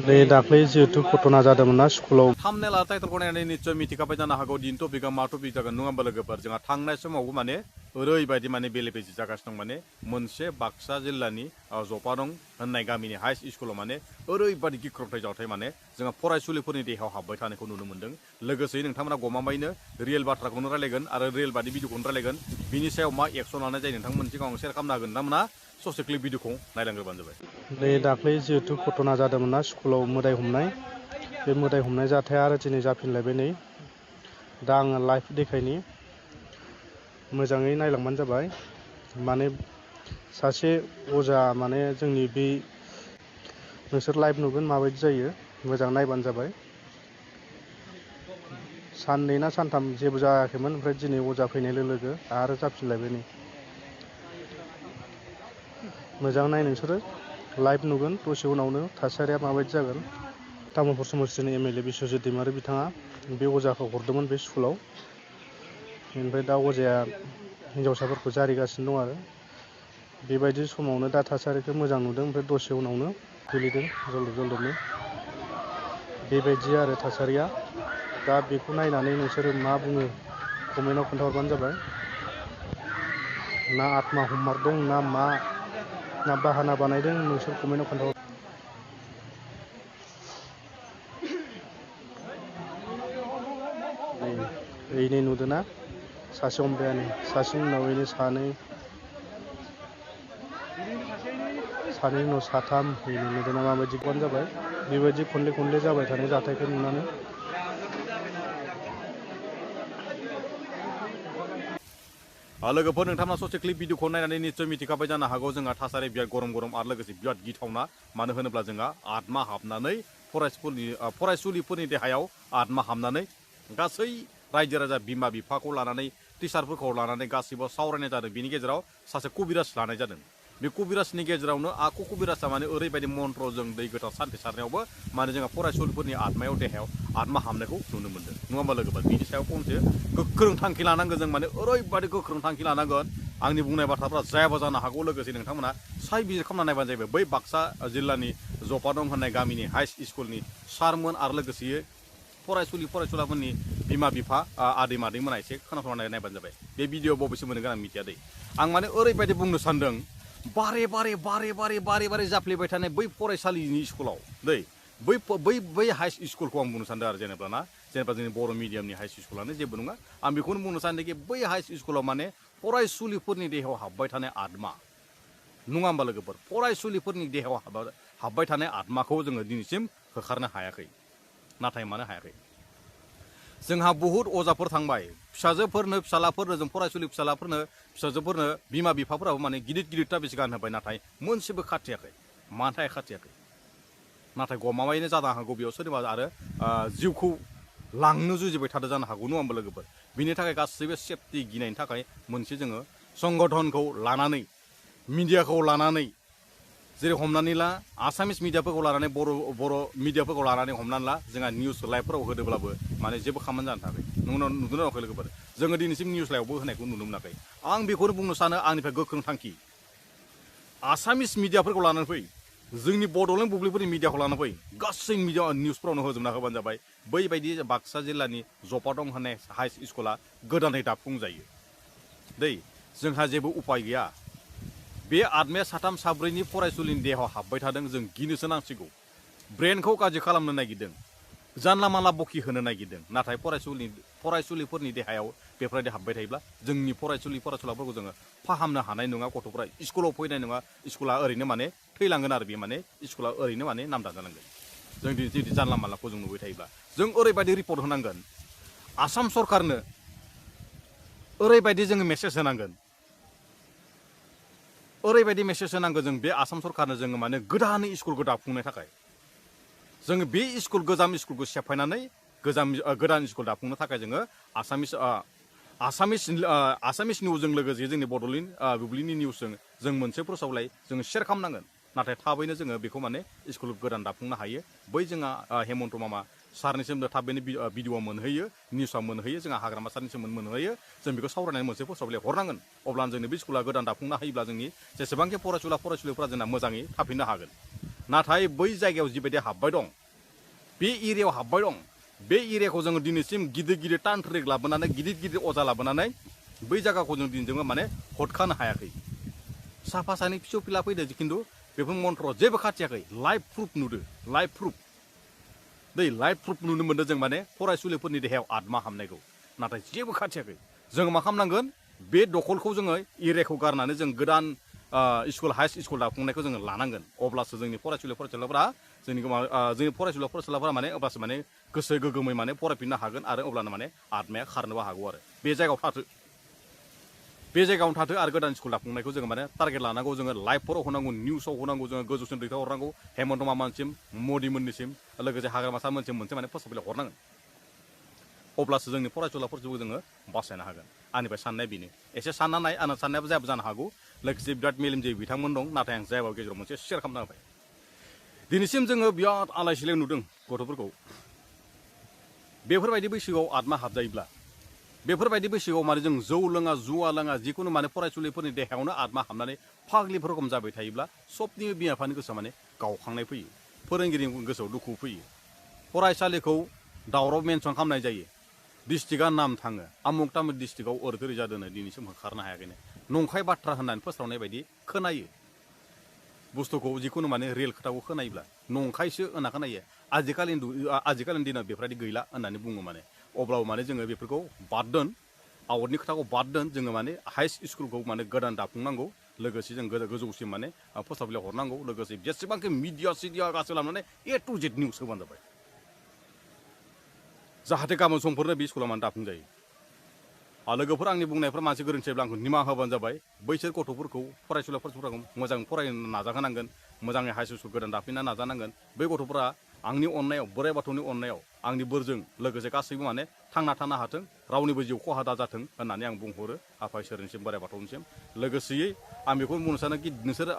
नै दाख्लै जिहेतु घटना जादोंमोन ना स्कुलाव थामनेल आरो टाइटलखौ नायनानै निस्सय मिथिखाबाय जानो हागौ दिन टपिकआ मा टपिक जागोन नङा होमबा लोगोफोर जोंहा थांनाय समावबो माने ओरैबायदि माने बेले बेजे जागासिनो दं माने मोनसे बाक्सा जिल्लानि जपादं होननाय गामिनि हाइ स्कुलाव माने ओरैबायदि गिख्रंथाव जाथाय माने जोंहा फरायसुलिफोरनि देहायाव हाबबाय थानायखौ नुनो मोन्दों लोगोसेयै नोंथांमोना गमामायैनो रियेल बाथ्राखौनो रायलायगोन आरो रियेल बादि भिडिअखौनो रायलायगोन बिनि सायाव मा एक्सन लानाय जायो नोंथांमोननि सिगाङाव शेयार खालामनो हागोन नोंथांमोना ससे क्लिप भिडिअखौ नायलांग्रोबानो जाबाय। नै दाख्लै जिहेतु घटना जादोंमोन ना स्कुलाव मोदाय हमनाय बे मोदाय हमनाय जाथाया आरो दिनै जाफिनलायबाय नै दा आङो लाइभ देखायनि मोजाङै नायलांबानो जाबाय माने सासे अजा माने जोंनि बे नोंसोर लाइभ नुगोन माबायदि जायो मोजां नायबानो जाबाय साननै ना सानथाम जेबो जायाखैमोन ओमफ्राय दिनै अजा फैनाय लोगो लोगो आरो जाफिनलायबाय नै मोजां नाय नोंसोरो लाइभ नुगोन दसे उनावनो थासारिया माबायदि जागोन तामुलपुर समस्टिनि एमएलए बिश्वजित दैमारि बिथाङा बे अजाखौ हरदोंमोन बे स्कुलाव ओमफ्राय दा अजाया हिन्जावसाफोरखौ जारिगासिनो दं आरो बेबायदि समावनो दा थासारिखौ मोजां नुदों ओमफ्राय दसे उनावनो गोलैदों जलदब जलदबनो बेबायदि आरो थासारिया दा बेखौ नायनानै नोंसोरो मा बुङो कमेन्टआव खोन्थाहरबानो जाबाय ना आत्मा हममारदों ना मा ना बाहाना बानायदों नोंसोर कमेन्टआव खोन्थाहर नै नुदोंना सासे हमबायानो सासेनि उनाव ओइनो सानैनि उनाव साथाम नुदोंना माबायदि गन जाबाय बेबायदि खनले खनले जाबाय थानाय जाथायखौ नुनानै लोगोफोर नोंथांमोना ससे क्लिप भिडिअखौ नायनानै निस्सय मिथिखाबाय जानो हागौ जोंहा थासारि बिराद गरम गरम आरो लोगोसे बिराद गिथावना मानो होनोब्ला जोंहा आत्मा हाबनानै फरायसुलिफोरनि देहायाव आत्मा हाबनानै गासै रायजो राजा बिमा बिफाखौ लानानै टिचारफोरखौ लानानै गासैबो सावरायनाय जादों बिनि गेजेराव सासे कबिराज लानाय जादों बे कबिराजनि गेजेरावनो आखु कबिराजा माने ओरैबायदि मन्त्रजों दै गोथार सान्थि सारनायावबो माने जोंहा फरायसुलिफोरनि आत्मायाव देहायाव आत्मा हाबनायखौ नुनो मोन्दों नङा होमबा लोगोफोर बिनि सायाव फंसे गोख्रों थांखि लानांगोन जों माने ओरैबायदि गोख्रों थांखि लानांगोन आंनि बुंनाय बाथ्राफ्रा जायाबो जानो हागौ लोगोसे नोंथांमोना साइबिजिर खालामना नायबानो जाहैबाय बै बाक्सा जिल्लानि जपादं होननाय गामिनि हाइ स्कुलनि सारमोन आरो लोगोसे फरायसुलाफोरनि बिमा बिफा आदै मादैमोना एसे खोनासंनानै नायबानो जाबाय बे भिडिअ बबेसो मोनगोन आं मिथिया दै आं माने ओरैबायदि बुंनो सानदों बारे बारे जाफ्लेबाय थानाय बै फरायसालिनि स्कुलाव दै बै हाइ स्कुलखौ आं बुंनो सानदों आरो जेनेबा जोंनि बर' मिडियामनि हाइ स्कुलानो जेबो नङा आं बेखौनो बुंनो सानदोंखि बै हाइ स्कुलाव माने फरायसुलिफोरनि देहायाव हाबबाय थानाय आत्मा नङा होमबा लोगोफोर फरायसुलिफोरनि देहायाव हाबबाय थानाय आत्माखौ जोङो दिनैसिम होखारनो हायाखै नाथाय मानो हायाखै जोंहा बहुद अजाफोर थांबाय फिसाजोफोरनो फिसालाफोरनो जों फरायसुलि फिसाजोफोरनो बिमा बिफाफोराबो माने गिदिर ताबिज गानहोबाय नाथाय मोनसेबो खाथियाखै मानि थाखाय खाथियाखै नाथाय गमामायैनो जानो हागौ बेयाव सोरनिबा आरो जिउखौ लांनो जुजिबाय थादों जानो हागौ नङा होमबा लोगोफोर बिनि थाखाय गासैबो सेफटि गिनायनि थाखाय मोनसे जोङो संगठनखौ लानानै मिडियाखौ लानानै जेरै हमनानै ला आसामिस मिडियाफोरखौ लानानै बर' मिडियाफोरखौ लानानै हमनानै ला जोंहा निउस लाइभफोराव होदोंब्लाबो माने जेबो खामानि जानो थाखाय नुदों नाखै लोगोफोर जोङो दिनैसिम निउस लाइभबो होनायखौ नुनो मोनाखै आं बेखौनो बुंनो सानो आंनिफ्राय गोख्रों थांखि आसामिस मिडियाफोरखौ लानानै फै जोंनि बड'लेण्ड बुब्लिफोरनि मिडियाखौ लानानै फै गासै मिडिया निउसफोरावनो होजोबना होबानो जाबाय बैबायदि बाक्सा जिल्लानि जपादं होननाय हाइ स्कुला गोदानै दाफुंजायो दै जोंहा जेबो उपाय गैया बे आत्माया साथाम साब्रैनि फरायसुलिनि देहायाव हाबबाय थादों जों गिनोसो नांसिगौ ब्रेनखौ गाज्रि खालामनो नागिरदों जानला मानला बखि होनो नागिरदों नाथाय फरायसुलिफोरनि देहायाव बेफोरबायदि हाबबाय थायोब्ला जोंनि फरायसुलाफोरखौ जोङो फाहामनो हानाय नङा गथ'फ्रा स्कुलाव फैनाय नङा स्कुला ओरैनो माने थैलांगोन आरो बे माने स्कुला ओरैनो माने नामदां जालांगोन जों जुदि जानला मानलाखौ जों नुबाय थायोब्ला जों ओरैबायदि रिपर्ट होनांगोन आसाम सरकारनो ओरैबायदि जोङो मेसेज होनांगोन ओरैबायदि मेसेज होनांगौ जों बे आसाम सरकारनो जोङो माने गोदानै स्कुलखौ दाफुंनो थाखाय जोङो बे गोजाम स्कुलखौ सेफायनानै गोदान स्कुल दाफुंनो थाखाय जोङो आसामिस निउसजों लोगोसे जोंनि बड'लेण्ड बुब्लिनि निउसजों जों मोनसे फोसावलाय जोङो शेयार खालामनांगोन नाथाय थाबैनो जोङो बेखौ माने स्कुल गोदान दाफुंनो हायो बै जोंहा हेमन्त मामा सारनिसिम थाबैनो भिडिअ मोनहैयो निउसआव मोनहैयो जोंहा हाग्रामा सारनिसिम मोनहैयो जों बेखौ सावरायनानै मोनसे फोसावलाय हरनांगोन अब्लानो जोंनि बे स्कुला गोदान दाफुंनो हायोब्ला जोंनि जेसेबांखि फरायसुलिफोरा जोंना मोजाङै थाफिननो हागोन नाथाय बै जायगायाव जिबायदि हाबबाय दं बे एरियायाव हाबबाय दं बे एरियाखौ जोङो दिनैसिम गिदिर गिदिर तान्त्रिक लाबोनानै गिदिर गिदिर अजा लाबोनानै बै जायगाखौ जों दिनैजों माने हदखानो हायाखै साफा सानै फिसौ फिला फैदों खिन्थु बेफोर मन्थ्रआव जेबो खाथियाखै लाइभ प्रुफ नुदो लाइभ प्रुफ लाइभ प्रुफ नुनो मोन्दों जों माने फरायसुलिफोरनि देहायाव आत्मा हाबनायखौ नाथाय जेबो खाथियाखै जों मा खालामनांगोन बे दखलखौ जोङो एरियाखौ गारनानै जों गोदान स्कुल हाई स्कुल दाफुंनायखौ जोङो लानांगोन अब्लासो जोंनि फरायसुलिफोरा जोंनि फरायसुलिफोरा माने अब्लासो माने गोसो गोगोमै माने फरायफिननो हागोन आरो अब्लानो माने आत्माया खारनोबो हागौ आरो बे जायगायाव थाथो बे जायगायावनो थाथो आरो गोदान स्कुल दाफुंनायखौ जोङो माने टारगेट लानांगौ जोङो लाइभफोराव होनांगौ निउसाव होनांगौ जोङो गोजौसिम दैथायहरनांगौ हेमन्त मामानिसिम मोदि मोननिसिम लोगोसे हाग्रामा सारमोनसिम मोनसे माने फोसावबिलाइ हरनांगोन अब्लासो जोंनि फरायसुलाफोरखौ जोङो बासायनो हागोन आंनिफ्राय साननाया बेनो एसे सानना नाय आंना साननायाबो जायाबो जानो हागौ लोगोसे बिराद मेलेमजिबि बिथांमोन दं नाथाय आं जायाबाबो गेजेराव मोनसे शेयार खालामना होबाय दिनैसिम जोङो बिराद आलाय सिलाय नुदों गथ'फोरखौ बेफोरबायदि बैसोआव आत्मा हाबजायोब्ला बेफोरबायदि बैसोआव माने जों जौ लोङा जुवा लोङा जिखुनु माने फरायसुलिफोरनि देहायावनो आत्मा हाबनानै फाग्लिफोर रखम जाबाय थायोब्ला सबनिबो बिमा बिफानि गोसोआव माने गावखांनाय फैयो फोरोंगिरिनि गोसोआव दुखु फैयो फरायसालिखौ दावराव मेनसन खालामनाय जायो डिस्ट्रिक्टआ नाम थाङो आमुक तामुक डिस्ट्रिक्टआव ओरैथोरै जादोंनो दिनैसिम होखारनो हायाखैनो नंखाय बाथ्रा होननानै फोस्रावनाय बायदि खोनायो बुस्थुखौ जिखुनु माने रियेल खोथाखौ खोनायोब्ला नंखायसो होनना खोनायो आजिखालिनि दिनाव बेफोरबायदि गैला होननानै बुङो माने अब्लाबो माने जोङो बेफोरखौ बाद दोन आवटनि खोथाखौ बाद दोन जोङो माने हाई स्कुलखौ माने गोदान दाफुंनांगौ लोगोसे जों गोजौसिम माने फोसावबिलाइ हरनांगौ लोगोसे जेसेबांखि मिडिया सिडिया गासै लानानै ए टु जेड निउस होबानो जाबाय जाहाथे गाबोन समफोरनो बे स्कुला माने दाफुंजायो लोगोफोर आंनि बुंनायफ्रा मानसि गोरोन्थिब्ला आंखौ निमाहा होबानो जाबाय बैसोर गथ'फोरखौ फरायसुलिफोरखौ मोजां फरायनो नाजाहोनांगोन मोजाङै हाई स्कुल गोदान दाफिननो नाजानांगोन बै गथ'फोरा आंनि अननायाव बोराइ बाथौनि अननायाव आंनि बोरजों लोगोसे गासैबो माने थांना थानो हाथों रावनिबो जिउ खहा दाजाथों होननानै आं बुंहरो आफा इसोरनिसिम बोराइ बाथौनिसिम लोगोसेयै आं बेखौ बुंनो सानोखि नोंसोर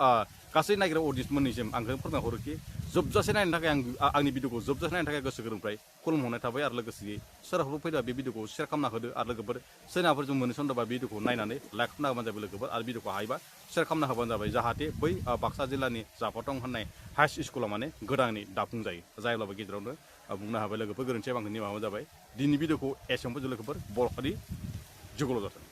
गासै नायग्रा अडियन्स मोननिसिम आंखौ फोरमायहरोखि जोबजासे नायनो थाखाय आंनि भिडिअखौ जोबजासे नायनो थाखाय गोसो गोरबोनिफ्राय खुलुमहरनाय थाबाय आरो लोगोसेयै सोरहाबो फैदोंबा बे भिडिअखौ शेयार खालामना होदो आरो लोगोफोर सोरनाफोर जों मोननो सन्दोंबा भिडिअखौ नायनानै लाइक खालामना होबानो जाबाय लोगोफोर आरो भिडिअखौ हायोबा शेयार खालामना होबानो जाबाय जाहाथे बै बाक्सा जिल्लानि जाफाथं होननाय हाई स्कुलाव माने गोदानै दाफुंजायो जायोब्लाबो गेजेरावनो बुंनो हाबाय लोगोफोर गोरोन्थिया आंखौ निमाहा जाबाय दिनै भिडिअखौ एसेयावनो लोगोफोर बर' हारि जुगल' जाथों